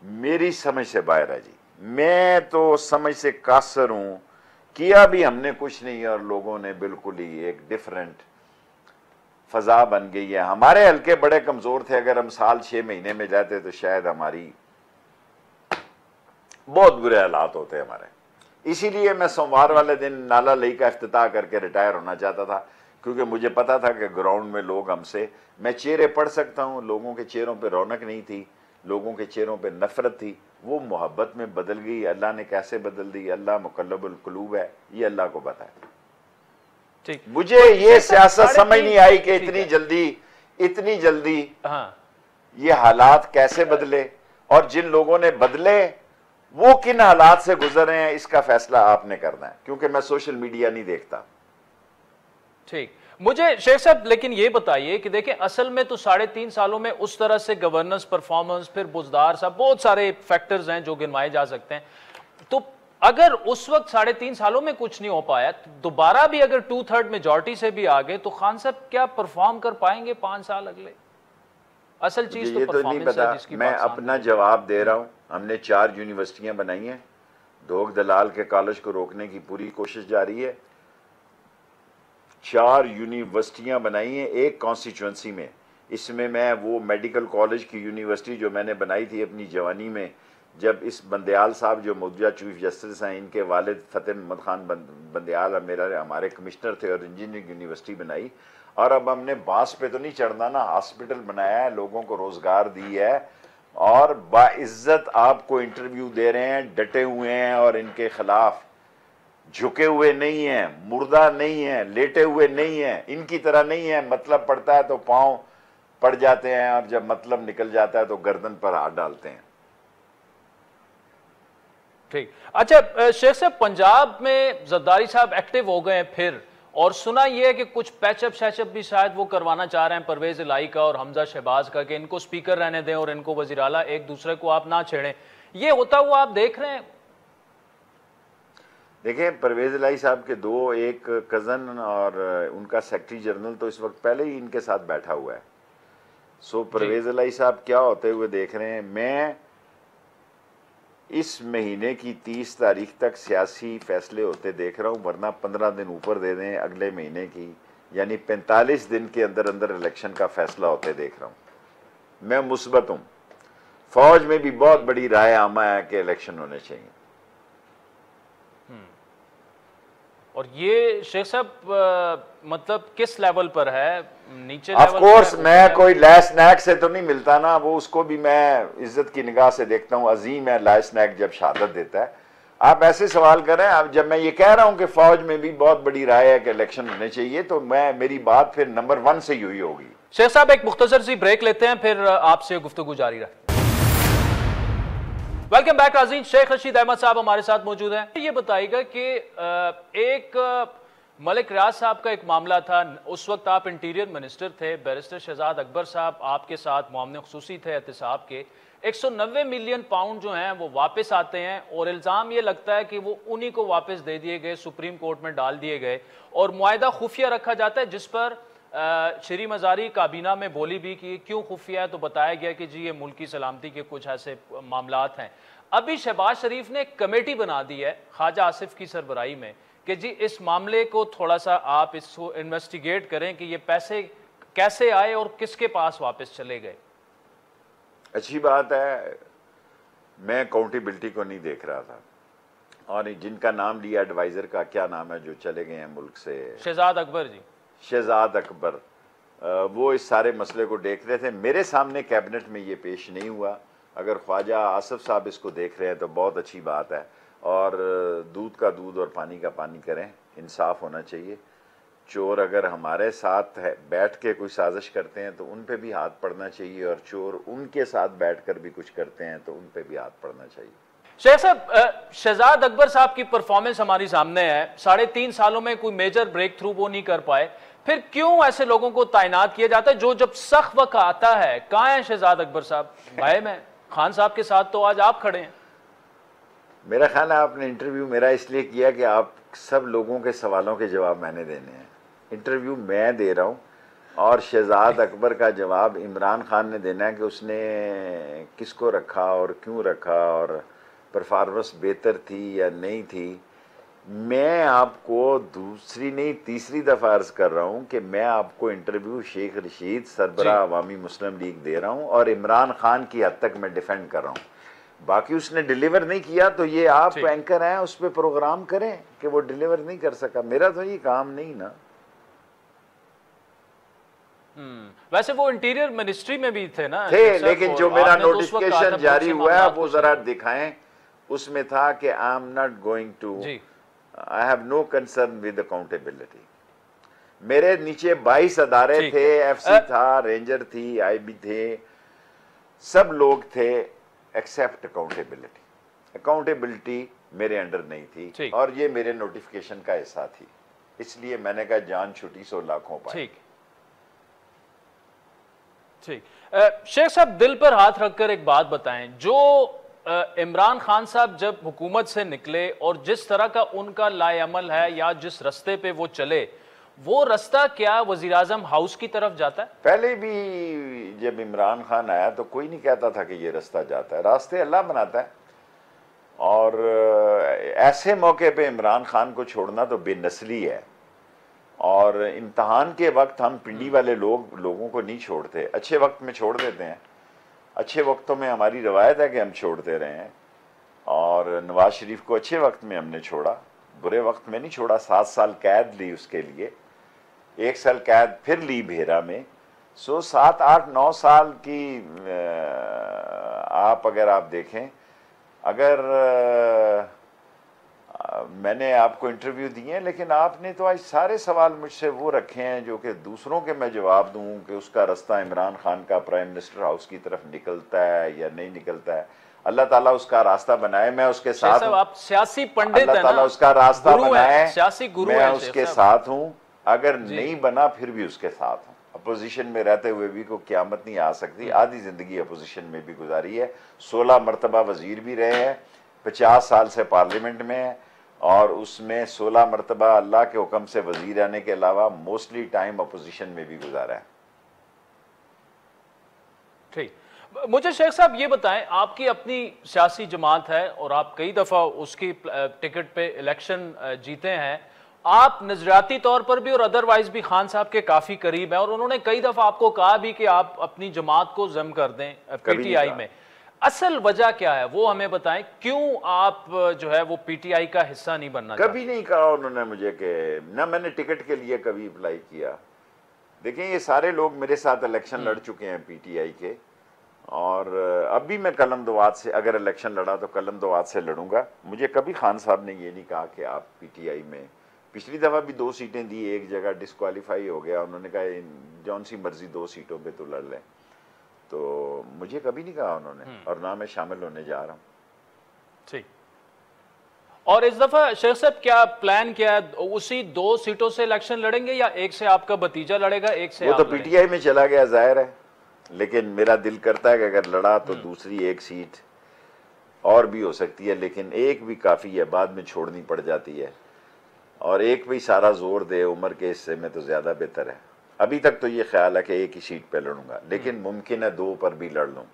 मेरी समझ से बाहर है जी। मैं तो समझ से कासर हूं, किया भी हमने कुछ नहीं और लोगों ने बिल्कुल ही एक डिफरेंट फजा बन गई है। हमारे हल्के बड़े कमजोर थे, अगर हम साल 6 महीने में जाते तो शायद हमारी बहुत बुरे हालात होते हमारे। इसीलिए मैं सोमवार वाले दिन नाला लई का इफ्तिताह करके रिटायर होना चाहता था, क्योंकि मुझे पता था कि ग्राउंड में लोग हमसे, मैं चेहरे पढ़ सकता हूं, लोगों के चेहरों पे रौनक नहीं थी, लोगों के चेहरों पे नफरत थी, वो मोहब्बत में बदल गई। अल्लाह ने कैसे बदल दी, अल्लाह मुकल्लबुल कुलूब है, ये अल्लाह को पता है। ठीक, मुझे ये सियासत समझ नहीं आई कि इतनी जल्दी ये हालात कैसे बदले, और जिन लोगों ने बदले वो किन हालात से गुजर रहे हैं, इसका फैसला आपने करना है, क्योंकि मैं सोशल मीडिया नहीं देखता। ठीक, मुझे शेख साहब लेकिन ये बताइए कि देखें, असल में तो 3.5 सालों में उस तरह से गवर्नेंस, परफॉर्मेंस, फिर बुजदार साहब, बहुत सारे फैक्टर्स हैं जो गिनवाए जा सकते हैं। तो अगर उस वक्त 3.5 सालों में कुछ नहीं हो पाया, तो दोबारा भी अगर 2/3 मेजॉरिटी से भी आ गए, तो खान साहब क्या परफॉर्म कर पाएंगे 5 साल अगले? असल चीज तो परफॉर्मेंस है जिसकी मैं अपना जवाब दे रहा हूं। हमने 4 यूनिवर्सिटियां बनाई हैं, धोख दलाल के कॉलेज को रोकने की पूरी कोशिश जारी है। 4 यूनिवर्सिटियां बनाई हैं एक कॉन्स्टिट्यूंसी में। इसमें मैं वो मेडिकल कॉलेज की यूनिवर्सिटी जो मैंने बनाई थी अपनी जवानी में, जब इस बंदयाल साहब जो मौजूदा चीफ जस्टिस हैं, इनके वालिद फतेह मोहम्मद खान बंदयाल हमारे कमिश्नर थे, और इंजीनियरिंग यूनिवर्सिटी बनाई। और अब हमने बांस पे तो नहीं चढ़ना ना, हॉस्पिटल बनाया है, लोगों को रोजगार दी है, और बाइज्जत आपको इंटरव्यू दे रहे हैं, डटे हुए हैं और इनके खिलाफ झुके हुए नहीं हैं, मुर्दा नहीं है, लेटे हुए नहीं है, इनकी तरह नहीं है। मतलब पड़ता है तो पांव पड़ जाते हैं, और जब मतलब निकल जाता है तो गर्दन पर हाथ डालते हैं। ठीक, अच्छा शेख साहब, पंजाब में जरदारी साहब एक्टिव हो गए हैं फिर, और सुना यह है कि कुछ पैचअप शैचअप भी शायद वो करवाना चाह रहे हैं परवेज इलाही का और हमजा शहबाज का, कि इनको स्पीकर रहने दें और इनको वजीर आला, एक दूसरे को आप ना छेड़ें। ये होता हुआ आप देख रहे हैं? देखें, परवेज इलाही साहब के दो, एक कज़न और उनका सेक्रेटरी जनरल तो इस वक्त पहले ही इनके साथ बैठा हुआ है। सो परवेज इलाही साहब क्या होते हुए देख रहे हैं। मैं इस महीने की 30 तारीख तक सियासी फैसले होते देख रहा हूं, वरना 15 दिन ऊपर दे दें अगले महीने की, यानी 45 दिन के अंदर अंदर इलेक्शन का फैसला होते देख रहा हूं। मैं मुस्बत हूं। फौज में भी बहुत बड़ी राय आमा है कि इलेक्शन होने चाहिए। और ये शेख साहब मतलब किस लेवल पर है? नीचे लेवल? ऑफ कोर्स मैं कोई लैस नैक से तो नहीं मिलता ना, वो उसको भी मैं इज्जत की निगाह से देखता हूँ। अजीम है लैस नैक जब शहादत देता है। आप ऐसे सवाल कर रहे हैं। अब जब मैं ये कह रहा हूँ कि फौज में भी बहुत बड़ी राय है कि इलेक्शन होने चाहिए, तो मेरी बात फिर नंबर 1 से ही हुई होगी। शेख साहब एक मुख्तसर सी ब्रेक लेते हैं, फिर आपसे गुफ्तगू जारी रखते हैं। वेलकम बैक नाज़रीन, शेख रशीद अहमद साहब हमारे साथ मौजूद हैं। ये बताइएगा कि एक मलिक रियाज साहब का एक मामला था, उस वक्त आप इंटीरियर मिनिस्टर थे, बैरिस्टर शहजाद अकबर साहब आपके साथ मामले खुसूसी थे एहतसाब के। 190 मिलियन पाउंड जो हैं वो वापस आते हैं और इल्ज़ाम ये लगता है कि वो उन्हीं को वापस दे दिए गए, सुप्रीम कोर्ट में डाल दिए गए और मुआहदा खुफिया रखा जाता है, जिस पर श्री मज़ारी काबीना में बोली भी कि क्यों खुफिया है, तो बताया गया कि जी ये मुल्की सलामती के कुछ ऐसे मामलात हैं। अभी शहबाज शरीफ ने कमेटी बना दी है ख्वाजा आसिफ की सरबराही में कि जी इस मामले को थोड़ा सा आप इसको इन्वेस्टिगेट करें कि ये पैसे कैसे आए और किसके पास वापस चले गए। अच्छी बात है, मैं अकाउंटेबिलिटी को नहीं देख रहा था और जिनका नाम लिया एडवाइजर का, क्या नाम है, जो चले गए हैं मुल्क से, शहजाद अकबर जी, शहजाद अकबर, वो इस सारे मसले को देख रहे थे। मेरे सामने कैबिनेट में ये पेश नहीं हुआ। अगर ख्वाजा आसिफ साहब इसको देख रहे हैं तो बहुत अच्छी बात है, और दूध का दूध और पानी का पानी करें, इंसाफ होना चाहिए। चोर अगर हमारे साथ है बैठ के कोई साजिश करते हैं तो उन पे भी हाथ पड़ना चाहिए, और चोर उनके साथ बैठकर भी कुछ करते हैं तो उन पे भी हाथ पड़ना चाहिए। शेख साहब, शहजाद अकबर साहब की परफॉर्मेंस हमारी सामने है, 3.5 सालों में कोई मेजर ब्रेक थ्रू वो नहीं कर पाए, फिर क्यों ऐसे लोगों को तैनात किया जाता है जो जब सख्त वक्त आता है? कहाँ है शहजाद अकबर साहब? गायब हैं। खान साहब के साथ तो आज आप खड़े हैं। मेरा ख्याल है आपने इंटरव्यू मेरा इसलिए किया कि आप सब लोगों के सवालों के जवाब मैंने देने हैं। इंटरव्यू मैं दे रहा हूँ और शहजाद अकबर का जवाब इमरान खान ने देना है कि उसने किसको रखा और क्यों रखा और परफॉर्मेंस बेहतर थी या नहीं थी। मैं आपको दूसरी नहीं तीसरी दफ़ा अर्ज़ कर रहा हूँ कि मैं आपको इंटरव्यू शेख रशीद सरबरा अवामी मुस्लिम लीग दे रहा हूँ और इमरान खान की हद तक मैं डिफेंड कर रहा हूँ। बाकी उसने डिलीवर नहीं किया तो ये आप एंकर हैं, उस पर प्रोग्राम करें कि वो डिलीवर नहीं कर सका। मेरा तो ये काम नहीं ना। वैसे वो इंटीरियर मिनिस्ट्री में भी थे ना, थे, लेकिन जो मेरा नोटिफिकेशन जारी हुआ है वो जरा दिखाएं। उसमें था कि I am not going to, I have no concern with accountability. मेरे नीचे 22 अदारे थे, एफसी था, रेंजर थी, आईबी थे, सब लोग थे एक्सेप्ट अकाउंटेबिलिटी। अकाउंटेबिलिटी मेरे अंडर नहीं थी और ये मेरे नोटिफिकेशन का हिस्सा थी, इसलिए मैंने कहा जान छुटी सो लाखों पाए। ठीक। शेख साहब, दिल पर हाथ रखकर एक बात बताएं, जो इमरान खान साहब जब हुकूमत से निकले और जिस तरह का उनका लाएअमल है या जिस रास्ते पे वो चले, वो रास्ता क्या वजीर आजम हाउस की तरफ जाता है? पहले भी जब इमरान खान आया तो कोई नहीं कहता था कि ये रास्ता जाता है, रास्ते अल्लाह बनाता है। और ऐसे मौके पे इमरान खान को छोड़ना तो बेनस्ली है। और इम्तहान के वक्त हम पिंडी वाले लोगों को नहीं छोड़ते, अच्छे वक्त में छोड़ देते हैं। अच्छे वक्तों में हमारी रवायत है कि हम छोड़ते रहे हैं, और नवाज शरीफ को अच्छे वक्त में हमने छोड़ा, बुरे वक्त में नहीं छोड़ा। 7 साल कैद ली उसके लिए, 1 साल कैद फिर ली भेरा में। 7, 8, 9 साल की आप अगर आप देखें, अगर मैंने आपको इंटरव्यू दिए हैं, लेकिन आपने तो आज सारे सवाल मुझसे वो रखे हैं जो कि दूसरों के मैं जवाब दूं कि उसका रास्ता इमरान खान का प्राइम मिनिस्टर हाउस की तरफ निकलता है या नहीं निकलता है। अल्लाह ताला उसका रास्ता बनाए, मैं उसके साथ हूं। आप सियासी पंडित हैं ना, अल्लाह ताला उसका रास्ता बनाए, सियासी गुरु मैं उसके साथ हूं। अगर नहीं बना फिर भी उसके साथ हूं। अपोजिशन में रहते हुए भी कोई क़यामत नहीं आ सकती। आधी जिंदगी अपोजिशन में भी गुजारी है, 16 मरतबा वजीर भी रहे हैं, 50 साल से पार्लियामेंट में है, और उसमें 16 मरतबा अल्लाह के हुक्म से वजीर आने के अलावा मोस्टली टाइम अपोजिशन में भी गुजारा है। ठीक, मुझे शेख साहब ये बताएं, आपकी अपनी सियासी जमात है और आप कई दफ़ा उसकी टिकट पे इलेक्शन जीते हैं। आप नजरियाती तौर पर भी और अदरवाइज भी खान साहब के काफ़ी करीब हैं और उन्होंने कई दफ़ा आपको कहा भी कि आप अपनी जमात को जम कर दें पीटीआई में। असल वजह क्या है वो हमें बताएं, क्यों आप जो है वो पीटीआई का हिस्सा नहीं बनना? कभी नहीं कहा उन्होंने मुझे कि ना मैंने टिकट के लिए कभी अप्लाई किया। देखें, ये सारे लोग मेरे साथ इलेक्शन लड़ चुके हैं पीटीआई के, और अब भी मैं कलम दवात से अगर इलेक्शन लड़ा तो कलम दवात से लड़ूंगा। मुझे कभी खान साहब ने ये नहीं कहा कि आप पीटीआई में, पिछली दफ़ा भी 2 सीटें दी, एक जगह डिस्क्वालीफाई हो गया, उन्होंने कहा जौन सी मर्जी 2 सीटों पे तो लड़ लें। तो मुझे कभी नहीं कहा उन्होंने, और ना मैं शामिल होने जा रहा हूँ। ठीक, और इस दफा शेख साहब क्या प्लान क्या है, उसी 2 सीटों से इलेक्शन लड़ेंगे या एक से आपका भतीजा लड़ेगा, एक से वो आप तो पीटीआई में चला गया जाहिर है, लेकिन मेरा दिल करता है कि अगर लड़ा तो दूसरी एक सीट और भी हो सकती है, लेकिन एक भी काफ़ी है, बाद में छोड़नी पड़ जाती है, और एक भी सारा जोर दे उम्र के हिस्से में तो ज़्यादा बेहतर है। अभी तक तो ये ख्याल है कि एक ही सीट पे लड़ूंगा, लेकिन मुमकिन है 2 पर भी लड़ लूँ।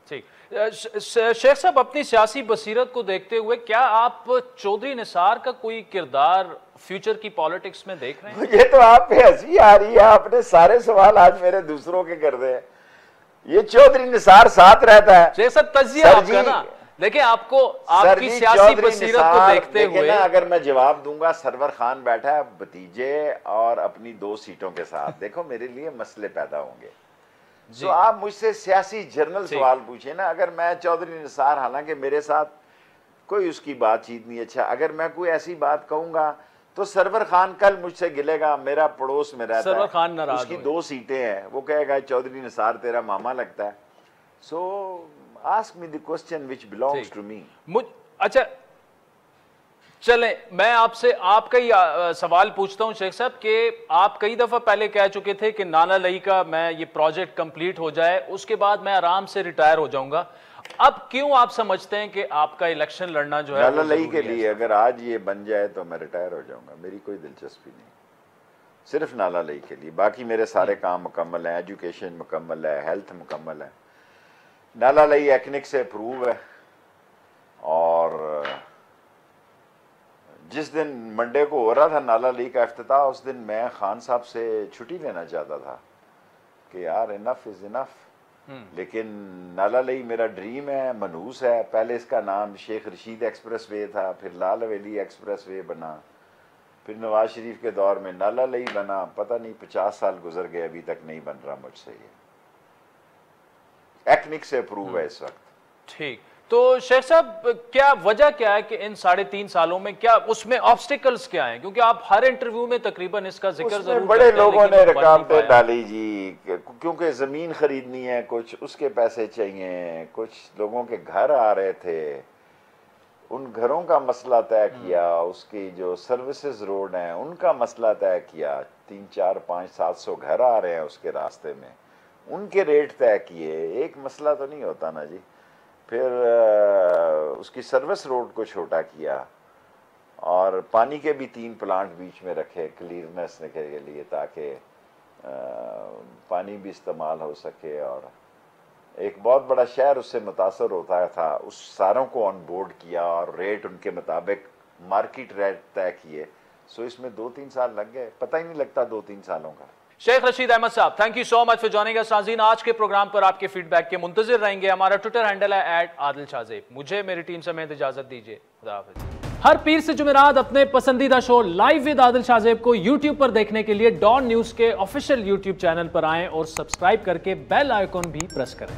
ठीक। शेख साहब, अपनी सियासी बसीरत को देखते हुए क्या आप चौधरी निसार का कोई किरदार फ्यूचर की पॉलिटिक्स में देख रहे हैं? मुझे तो आप पे हंसी आ रही है, आपने सारे सवाल आज मेरे दूसरों के कर दे। ये चौधरी निसार साथ रहता है। शेख साहब, तजिया आपका ना, देखिए आपको आपकी सियासी बसीरत को देखते हुए ना, अगर मैं जवाब दूंगा, सरवर खान बैठा है भतीजे और अपनी 2 सीटों के साथ, देखो मेरे लिए मसले पैदा होंगे। तो आप मुझसे सियासी जर्नल सवाल पूछे ना, अगर मैं चौधरी निसार, हालांकि मेरे साथ कोई उसकी बातचीत नहीं, अच्छा अगर मैं कोई ऐसी बात कहूंगा तो सरवर खान कल मुझसे गिलेगा, मेरा पड़ोस में रहता सरवर खान है, उसकी 2 सीटें हैं, वो कहेगा चौधरी निसार तेरा मामा लगता है। So ask me the question which belongs to me. अच्छा चले, मैं आपसे आपका ही सवाल पूछता हूं शेख साहब कि आप कई दफा पहले कह चुके थे कि नाना लई का मैं ये प्रोजेक्ट कंप्लीट हो जाए उसके बाद मैं आराम से रिटायर हो जाऊंगा। अब क्यों आप समझते हैं कि आपका इलेक्शन लड़ना जो है नाना लई के लिए अगर आज ये बन जाए तो मैं रिटायर हो जाऊंगा, मेरी कोई दिलचस्पी नहीं, सिर्फ नाना लई के लिए। बाकी मेरे सारे काम मुकम्मल हैं, एजुकेशन मुकम्मल है, हेल्थ मुकम्मल है, नाला लई एक्निक से अप्रूव है। और जिस दिन मंडे को हो रहा था नाला लई का इफ्तिताह, उस दिन मैं खान साहब से छुट्टी लेना चाहता था कि यार इनफ इज इनफ, लेकिन नाला लई मेरा ड्रीम है, मनहूस है। पहले इसका नाम शेख रशीद एक्सप्रेस वे था, फिर लाल हवेली एक्सप्रेस वे बना, फिर नवाज शरीफ के दौर में नाला लई बना, पता नहीं 50 साल गुजर गए, अभी तक नहीं बन रहा मुझसे। ये एक्निक से अप्रूव है इस वक्त। ठीक, तो शेख साहब क्या वजह क्या है कि इन 3.5 सालों में क्या उसमें ऑब्स्टिकल्स क्या हैं? क्योंकि आप हर इंटरव्यू में तकरीबन इसका जिक्र जरूर बड़े लोगों ने रुकावटें डाली जी, क्योंकि जमीन खरीदनी है, कुछ उसके पैसे चाहिए, कुछ लोगों के घर आ रहे थे, उन घरों का मसला तय किया, उसकी जो सर्विसेज रोड हैं उनका मसला तय किया, 3, 4, 5, 700 घर आ रहे हैं उसके रास्ते में, उनके रेट तय किए। एक मसला तो नहीं होता ना जी। फिर उसकी सर्विस रोड को छोटा किया और पानी के भी 3 प्लांट बीच में रखे क्लियरनेस के लिए, ताकि पानी भी इस्तेमाल हो सके, और एक बहुत बड़ा शहर उससे मुतासर होता था, उस सारों को ऑन बोर्ड किया और रेट उनके मुताबिक मार्केट रेट तय किए। सो इसमें 2-3 साल लग गए, पता ही नहीं लगता 2-3 सालों का। शेख रशीद अहमद साहब, thank you so much for joining us. नाज़रीन, आज के प्रोग्राम पर आपके फीडबैक के मुंतजिर रहेंगे। हमारा ट्विटर हैंडल है @आदिल मुझे मेरी टीम समेत इजाजत दीजिए, खुदा हाफिज़। हर पीर से जुमेरात अपने पसंदीदा show live with Adil Shahzeb को यूट्यूब पर देखने के लिए डॉन न्यूज के ऑफिशियल यूट्यूब चैनल पर आएं और सब्सक्राइब करके बेल आइकॉन भी प्रेस करें।